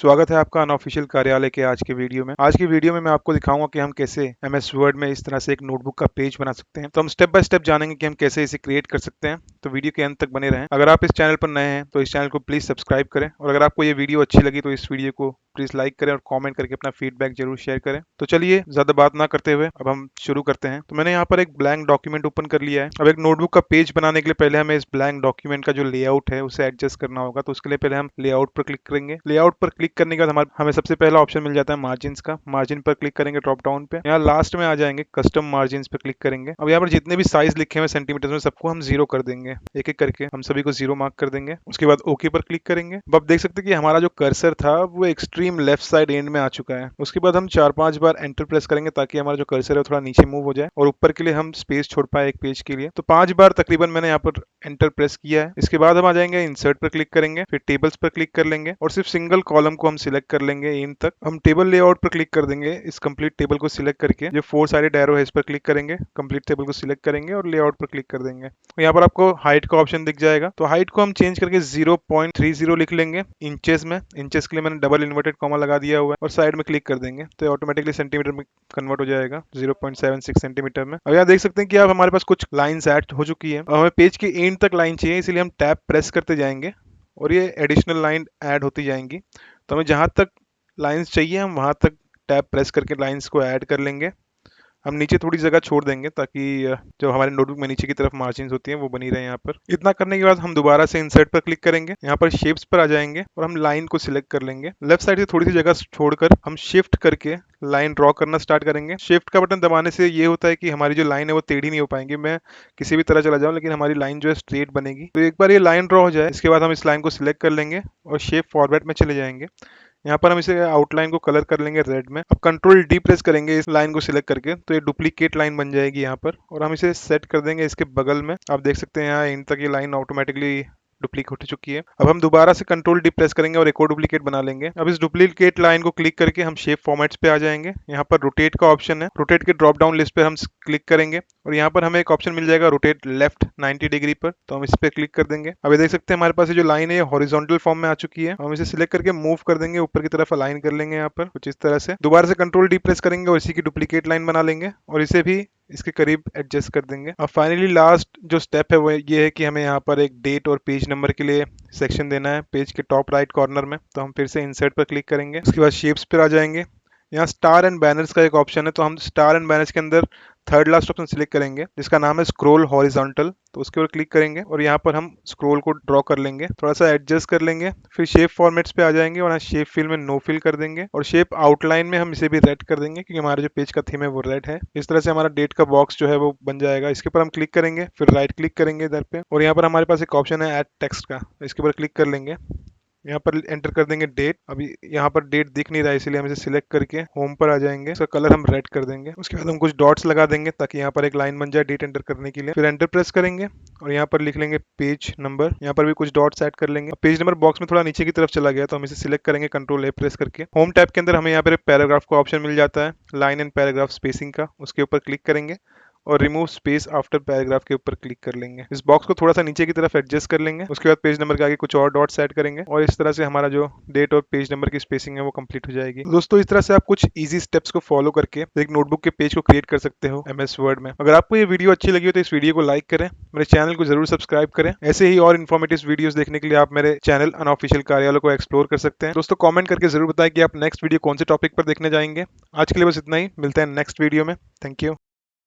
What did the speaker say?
स्वागत है आपका अनऑफिशियल कार्यालय के आज के वीडियो में। आज की वीडियो में मैं आपको दिखाऊंगा कि हम कैसे एमएस वर्ड में इस तरह से एक नोटबुक का पेज बना सकते हैं। तो हम स्टेप बाय स्टेप जानेंगे कि हम कैसे इसे क्रिएट कर सकते हैं। तो वीडियो के अंत तक बने रहें। अगर आप इस चैनल पर नए हैं तो इस चैनल को प्लीज सब्सक्राइब करें, और अगर आपको ये वीडियो अच्छी लगी तो इस वीडियो को प्लीज लाइक करें और कमेंट करके अपना फीडबैक जरूर शेयर करें। तो चलिए ज्यादा बात ना करते हुए अब हम शुरू करते हैं। तो मैंने यहाँ पर एक ब्लैंक डॉक्यूमेंट ओपन कर लिया है। अब एक नोटबुक का पेज बनाने के लिए पहले हमें इस ब्लैंक डॉक्यूमेंट का जो लेआउट है उसे एडजस्ट करना होगा। तो उसके लिए पहले हम लेआउट पर क्लिक करेंगे। लेआउट पर क्लिक करने के बाद हमें सबसे पहला ऑप्शन मिल जाता है मार्जिन का। मार्जिन पर क्लिक करेंगे ड्रॉप डाउन पे। यहाँ लास्ट में आ जाएंगे कस्टम मार्जिन पे क्लिक करेंगे। अब यहाँ पर जितने भी साइज लिखे हुए सेंटीमीटर में सबको हम 0 कर देंगे। एक एक करके हम सभी को 0 मार्क कर देंगे। उसके बाद ओके पर क्लिक करेंगे। अब आप देख सकते हैं कि हमारा जो कर्सर था वो एक्सट्रीम लेफ्ट साइड एंड में आ चुका है। उसके बाद हम 4-5 बार एंटर प्रेस करेंगे ताकि हमारा जो कर्सर है थोड़ा नीचे मूव हो जाए और ऊपर के लिए हम स्पेस छोड़ पाए एक पेज के लिए। तो 5 बार तकरीबन मैंने यहाँ पर एंटर प्रेस किया है। इसके बाद हम आ जाएंगे इंसर्ट पर क्लिक करेंगे, फिर टेबल्स पर क्लिक कर लेंगे और सिर्फ सिंगल कॉलम को हम सिलेक्ट कर लेंगे एंड तक। हम टेबल लेआउट पर क्लिक कर देंगे। इस कंप्लीट टेबल को सिलेक्ट करके जो 4 साइडेड एरो है इस पर क्लिक करेंगे, कंप्लीट टेबल को सिलेक्ट करेंगे और लेआउट पर क्लिक कर देंगे। तो यहाँ पर आपको हाइट का ऑप्शन दिख जाएगा। तो हाइट को हम चेंज करके 0.30 लिख लेंगे इंचेस में। इंचेस के लिए मैंने डबल इन्वर्टेड कॉमा लगा दिया हुआ है और साइड में क्लिक कर देंगे तो ऑटोमेटिकली सेंटीमीटर में कन्वर्ट हो जाएगा 0.76 सेंटीमीटर में। अब यहाँ देख सकते हैं कि आप हमारे पास कुछ लाइंस ऐड हो चुकी है। अब हमें पेज के एंड तक लाइन चाहिए, इसलिए हम टैब प्रेस करते जाएंगे और ये एडिशनल लाइन ऐड होती जाएंगी। तो हमें जहां तक लाइंस चाहिए हम वहां तक टैब प्रेस करके लाइंस को ऐड कर लेंगे। हम नीचे थोड़ी जगह छोड़ देंगे ताकि जो हमारे नोटबुक में नीचे की तरफ मार्जिन होती हैं वो बनी रहे यहाँ पर। इतना करने के बाद हम दोबारा से इंसर्ट पर क्लिक करेंगे। यहाँ पर शेप्स पर आ जाएंगे और हम लाइन को सिलेक्ट कर लेंगे। लेफ्ट साइड से थोड़ी सी जगह छोड़कर हम शिफ्ट करके लाइन ड्रॉ करना स्टार्ट करेंगे। शिफ्ट का बटन दबाने से ये होता है कि हमारी जो लाइन है वो टेढ़ी नहीं हो पाएंगी। मैं किसी भी तरह चला जाऊं लेकिन हमारी लाइन जो है स्ट्रेट बनेगी। तो एक बार ये लाइन ड्रॉ हो जाए इसके बाद हम इस लाइन को सिलेक्ट कर लेंगे और शेप फॉर्मेट में चले जाएंगे। यहाँ पर हम इसे आउटलाइन को कलर कर लेंगे रेड में। अब कंट्रोल डी प्रेस करेंगे इस लाइन को सिलेक्ट करके तो ये डुप्लीकेट लाइन बन जाएगी यहाँ पर, और हम इसे सेट कर देंगे इसके बगल में। आप देख सकते हैं यहाँ इन तक ये लाइन ऑटोमेटिकली डुप्लीकेट हो चुकी है। अब हम दोबारा से कंट्रोल डी प्रेस करेंगे और एक और डुप्लीकेट बना लेंगे। अब इस डुप्लीकेट लाइन को क्लिक करके हम शेप फॉर्मेट्स पे आ जाएंगे। यहाँ पर रोटेट का ऑप्शन है। रोटेट के ड्रॉप डाउन लिस्ट पे हम क्लिक करेंगे और यहाँ पर हमें एक ऑप्शन मिल जाएगा रोटेट लेफ्ट 90 डिग्री पर। तो हम इस पे क्लिक कर देंगे। अब ये देख सकते हैं हमारे पास ये जो लाइन है ये हॉरिजॉन्टल फॉर्म में आ चुकी है। हम इसे सिलेक्ट करके मूव कर देंगे, ऊपर की तरफ अलाइन कर लेंगे यहाँ पर कुछ इस तरह से। दोबारा से कंट्रोल डी प्रेस करेंगे और इसी की डुप्लीकेट लाइन बना लेंगे और इसे भी इसके करीब एडजस्ट कर देंगे। अब फाइनली लास्ट जो स्टेप है वो ये है कि हमें यहाँ पर एक डेट और पेज नंबर के लिए सेक्शन देना है पेज के टॉप राइट कॉर्नर में। तो हम फिर से इंसर्ट पर क्लिक करेंगे। उसके बाद शेप्स पर आ जाएंगे। यहाँ स्टार एंड बैनर्स का एक ऑप्शन है। तो हम स्टार एंड बैनर्स के अंदर थर्ड लास्ट ऑप्शन सिलेक्ट करेंगे जिसका नाम है स्क्रॉल हॉरिजॉन्टल। तो उसके ऊपर क्लिक करेंगे और यहाँ पर हम स्क्रॉल को ड्रॉ कर लेंगे, थोड़ा सा एडजस्ट कर लेंगे। फिर शेप फॉर्मेट्स पे आ जाएंगे और यहाँ शेप फिल में नो फिल कर देंगे और शेप आउटलाइन में हम इसे भी रेड कर देंगे क्योंकि हमारा जो पेज का थीम है वो रेड है। इस तरह से हमारा डेट का बॉक्स जो है वो बन जाएगा। इसके ऊपर हम क्लिक करेंगे, फिर राइट क्लिक करेंगे इधर पे और यहाँ पर हमारे पास एक ऑप्शन है ऐड टेक्स्ट का। इसके ऊपर क्लिक कर लेंगे, यहाँ पर एंटर कर देंगे डेट। अभी यहाँ पर डेट दिख नहीं रहा है इसलिए हम इसे सिलेक्ट करके होम पर आ जाएंगे। इसका कलर हम रेड कर देंगे। उसके बाद हम कुछ डॉट्स लगा देंगे ताकि यहाँ पर एक लाइन बन जाए डेट एंटर करने के लिए। फिर एंटर प्रेस करेंगे और यहाँ पर लिख लेंगे पेज नंबर। यहाँ पर भी कुछ डॉट्स ऐड कर लेंगे। पेज नंबर बॉक्स में थोड़ा नीचे की तरफ चला गया तो हम इसे सिलेक्ट करेंगे कंट्रोल ए प्रेस करके। होम टैब के अंदर हमें यहाँ पर एक पैराग्राफ का ऑप्शन मिल जाता है, लाइन एंड पैराग्राफ स्पेसिंग का। उसके ऊपर क्लिक करेंगे और रिमूव स्पेस आफ्टर पैराग्राफ के ऊपर क्लिक कर लेंगे। इस बॉक्स को थोड़ा सा नीचे की तरफ एडजस्ट कर लेंगे। उसके बाद पेज नंबर के आगे कुछ और डॉट्स ऐड करेंगे और इस तरह से हमारा जो डेट और पेज नंबर की स्पेसिंग है वो कंप्लीट हो जाएगी। दोस्तों इस तरह से आप कुछ इजी स्टेप्स को फॉलो करके एक नोटबुक के पेज को क्रिएट कर सकते हो एमएस वर्ड में। अगर आपको ये वीडियो अच्छी लगी हो तो इस वीडियो को लाइक करें, मेरे चैनल को जरूर सब्सक्राइब करें। ऐसे ही और इन्फॉर्मेटिव वीडियोस देखने के लिए आप मेरे चैनल अनऑफिशियल कार्यालय को एक्सप्लोर कर सकते हैं। दोस्तों कमेंट करके जरूर बताएं कि आप नेक्स्ट वीडियो कौन से टॉपिक पर देखने जाएंगे। आज के लिए बस इतना ही, मिलते हैं नेक्स्ट वीडियो में। Thank you.